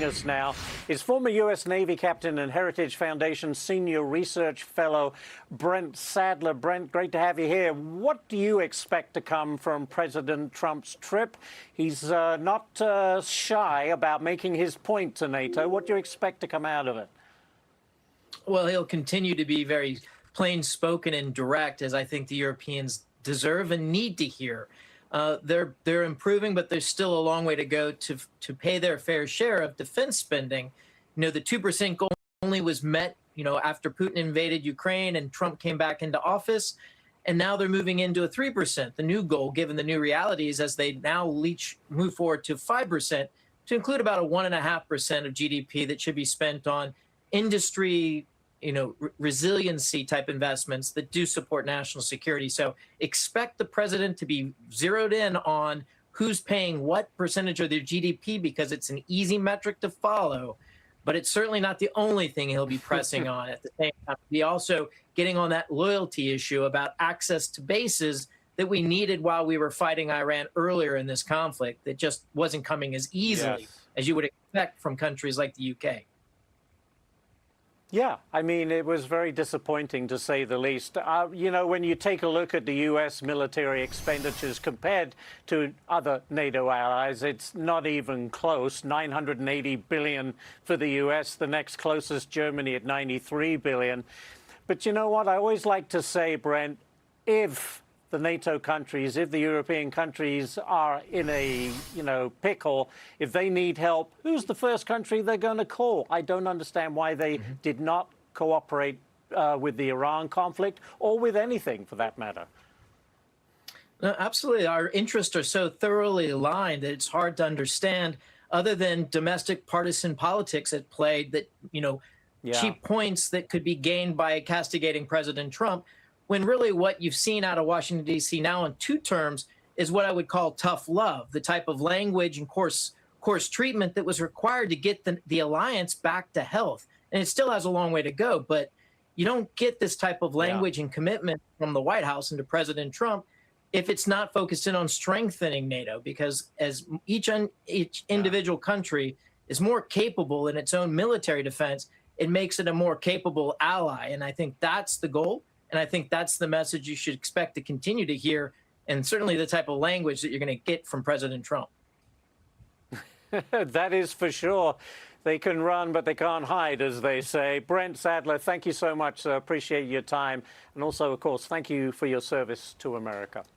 Us now is former U.S. Navy captain and Heritage Foundation senior research fellow Brent Sadler. Brent, great to have you here. What do you expect to come from President Trump's trip? He's not shy about making his point to NATO. What do you expect to come out of it? Well, he'll continue to be very plain-spoken and direct, as I think the Europeans deserve and need to hear. They're improving, but there's still a long way to go to pay their fair share of defense spending. You know, the 2% goal only was met, after Putin invaded Ukraine and Trump came back into office. And now they're moving into a 3%, the new goal, given the new realities, as they now move forward to 5%, to include about a 1.5% of GDP that should be spent on industry, resiliency type investments that do support national security. So expect the president to be zeroed in on who's paying what percentage of their GDP, because it's an easy metric to follow, but it's certainly not the only thing he'll be pressing on. At the same time, be also getting on that loyalty issue about access to bases that we needed while we were fighting Iran earlier in this conflict, that just wasn't coming as easily as you would expect from countries like the UK. Yeah, I mean, it was very disappointing, to say the least. When you take a look at the U.S. military expenditures compared to other NATO allies, it's not even close. $980 billion for the U.S., the next closest, Germany, at $93 billion. But you know what? I always like to say, Brent, if the NATO countries, if the European countries are in a, pickle, if they need help, who's the first country they're going to call? I don't understand why they did not cooperate with the Iran conflict, or with anything for that matter. No, absolutely. Our interests are so thoroughly aligned that it's hard to understand, other than domestic partisan politics at play, that, cheap points that could be gained by castigating President Trump, when really what you've seen out of Washington, D.C. now in two terms is what I would call tough love, the type of language and course treatment that was required to get the alliance back to health. And it still has a long way to go, but you don't get this type of language and commitment from the White House and to President Trump if it's not focused in on strengthening NATO, because as each individual country is more capable in its own military defense, it makes it a more capable ally. And I think that's the goal. And I think that's the message you should expect to continue to hear, and certainly the type of language that you're going to get from President Trump. That is for sure. They can run, but they can't hide, as they say. Brent Sadler, thank you so much. Appreciate your time. And also, of course, thank you for your service to America.